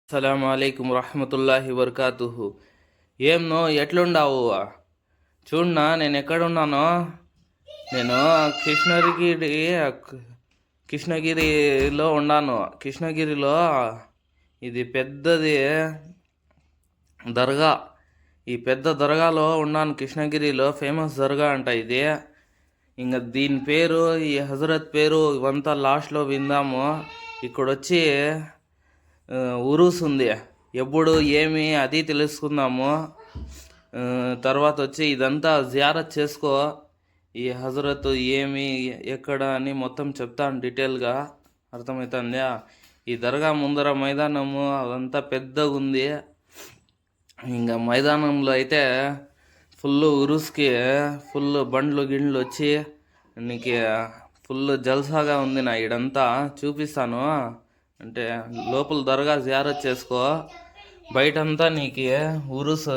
అస్సలాము అలైకుం రహమతుల్లాహి వబర్కాతుహు. ఏం నో ఎట్లుండావు? చూడనా నేను ఎక్కడున్నానో. నేను కృష్ణగిరి కృష్ణగిరిలో ఉన్నాను. కృష్ణగిరిలో ఇది పెద్దది దర్గా. ఈ పెద్ద దర్గాలో ఉన్నాను. కృష్ణగిరిలో ఫేమస్ దర్గా అంట ఇది. ఇంకా దీని పేరు, ఈ హజరత్ పేరు ఇవంతా లాస్ట్లో విందాము. ఇక్కడొచ్చి ఉరూస్ ఉంది. ఎప్పుడు ఏమి అది తెలుసుకుందాము. తర్వాత వచ్చి ఇదంతా జియారత్ చేసుకో. ఈ హజరత్ ఏమి ఎక్కడ అని మొత్తం చెప్తాను డీటెయిల్గా. అర్థమవుతుందా? ఈ దర్గా ముందర మైదానము అదంతా పెద్దగా ఉంది. ఇంకా మైదానంలో అయితే ఫుల్ ఉరుస్కి ఫుల్ బండ్లు గిండ్లు వచ్చి నీకు ఫుల్ జల్సాగా ఉంది. నా ఇడంతా చూపిస్తాను. అంటే లోపల దర్గా జియారత్ చేసుకో. బయటంతా నీకు ఉరుస్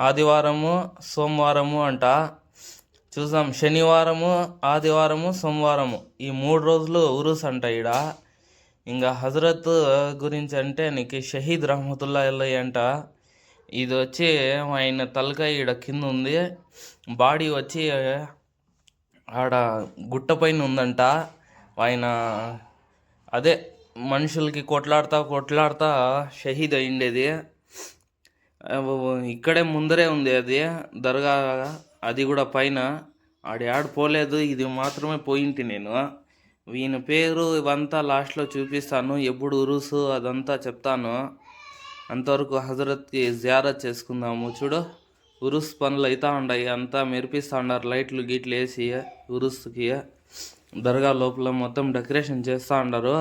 ఆదివారము సోమవారము అంట. చూసాం, శనివారము ఆదివారము సోమవారము ఈ 3 రోజులు ఉరుస్ అంట ఈడ. ఇంకా హజరత్ గురించి అంటే నీకు షహీద్ రహమతుల్లా అల్లయ్య అంట. ఇది వచ్చి ఆయన తలకాయ ఈడ కింద ఉంది. బాడీ వచ్చి ఆడ గుట్ట పైన ఉందంట. ఆయన అదే మనుషులకి కొట్లాడుతా షహీద్ అయిండేది. ఇక్కడే ముందరే ఉంది అది దర్గా. అది కూడా పైన ఆడ పోలేదు, ఇది మాత్రమే పోయింటి నేను. ఈయన పేరు ఇవంతా లాస్ట్లో చూపిస్తాను. ఎప్పుడు ఉరుసు అదంతా చెప్తాను. అంతవరకు హజరత్కి జియారత్ చేసుకుందాము. చూడు, ఉరుస్ పనులు అవుతా ఉన్నాయి. అంతా మెరిపిస్తూ ఉన్నారు లైట్లు గీట్లు వేసి. ఉరుస్కి దర్గా లోపల మొత్తం డెకరేషన్ చేస్తూ ఉన్నారు.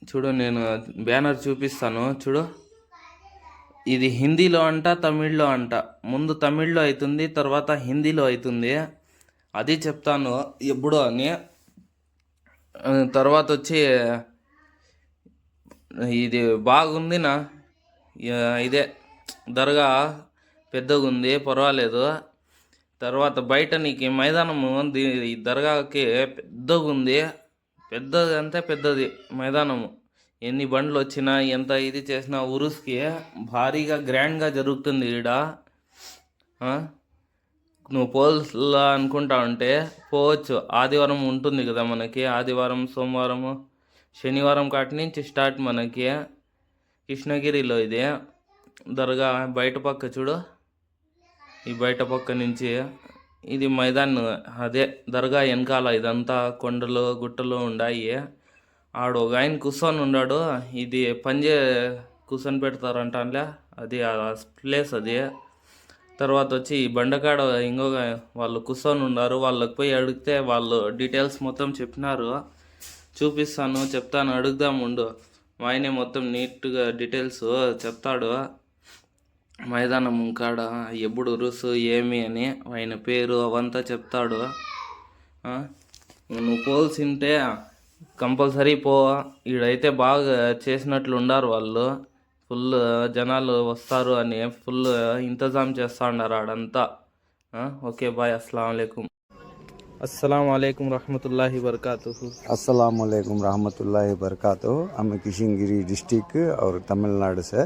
చూడు, నేను బ్యానర్ చూపిస్తాను. చూడు, ఇది హిందీలో అంట, తమిళ్లో అంట. ముందు తమిళ్లో అవుతుంది, తర్వాత హిందీలో అవుతుంది. అది చెప్తాను ఎప్పుడో అని. తర్వాత వచ్చి ఇది బాగుంది నా. ఇదే దర్గా పెద్దగా ఉంది, పర్వాలేదు. తర్వాత బయట నీకు మైదానము ఈ దర్గాకి పెద్దగా ఉంది. పెద్దది అంటే పెద్దది మైదానము. ఎన్ని బండ్లు వచ్చినా ఎంత ఇది చేసినా ఉరుస్కి భారీగా గ్రాండ్గా జరుగుతుంది ఈడ. నువ్వు పోల్లా అనుకుంటా ఉంటే పోవచ్చు. ఆదివారం ఉంటుంది కదా మనకి. ఆదివారం సోమవారము శనివారం కాటి నుంచి స్టార్ట్ మనకి కృష్ణగిరిలో. ఇది దర్గా బయట పక్క చూడు. ఈ బయట పక్క నుంచి ఇది మైదాన్. అదే దర్గా వెనకాల ఇదంతా కొండలు గుట్టలు ఉన్నాయి. ఆడ ఒక ఆయన కూర్చొని ఉన్నాడు. ఇది పంజే కూర్చొని పెడతారంటలే, అది ఆ ప్లేస్ అది. తర్వాత వచ్చి ఈ బండకాడ ఇంకొక వాళ్ళు కూర్చొని ఉన్నారు. వాళ్ళకి పోయి అడిగితే వాళ్ళు డీటెయిల్స్ మొత్తం చెప్పినారు. చూపిస్తాను, చెప్తాను, అడుగుదాముండు. ఆయనే మొత్తం నీట్గా డీటెయిల్స్ చెప్తాడు. మైదానం కాడ ఎప్పుడు ఉరుసు ఏమి అని ఆయన పేరు అవంతా చెప్తాడు. నువ్వు పోల్సింటే కంపల్సరీ పో. ఈడైతే బాగా చేసినట్లు ఉండారు వాళ్ళు. ఫుల్ జనాలు వస్తారు అని ఫుల్ ఇంతజాం చేస్తూ ఉన్నారు ఆడంతా. Okay bye. अस्सलाम वालेकुम रहमतुल्लाहि वबरकातुहू. अस्सलाम वालेकुम रहमतुल्लाहि वबरकातुहू. हम कृष्णगिरी डिस्ट्रिक्ट और तमिलनाडु से।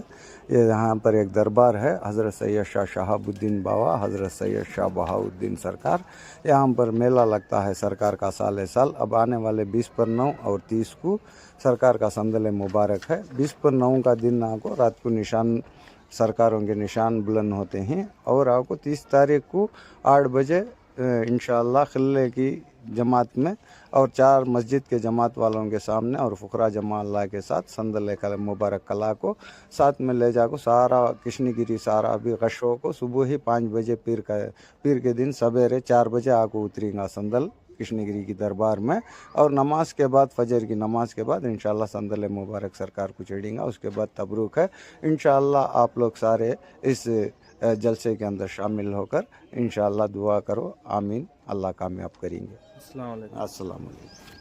ये यहाँ पर एक दरबार है हज़रत सैयद शाह शहाबुद्दीन बाबा, हज़रत सैयद शाह बहाउद्दीन सरकार। यहाँ पर मेला लगता है सरकार का साल साल। अब आने वाले 20 पर 9 और 30 को सरकार का संदल मुबारक है। 20 पर 9 का दिन आपको रात को निशान सरकारों के निशान बुलंद होते हैं। और आपको 30 तारीख को 8 बजे इंशाअल्लाह खिले की जमात में और 4 मस्जिद के जमात वालों के सामने और फ़ुकरा जमाअल्लाह के साथ संदल मुबारक कला को साथ में ले जाको सारा कृष्णगिरी सारा भी गशों को सुबह ही 5 बजे पीर के दिन सवेरे 4 बजे आको उतरेगा संदल कृष्णगिरी की दरबार में। और नमाज के बाद फजर की नमाज के बाद इंशाअल्लाह संदल मुबारक सरकार को चढ़ेगा। उसके बाद तबरूक है। इंशाअल्लाह आप लोग सारे इस जलसे के अंदर शामिल होकर इंशाअल्लाह दुआ करो। आमीन। अल्लाह कामयाब करेंगे। अस्सलाम वालेकुम। अस्सलाम वालेकुम।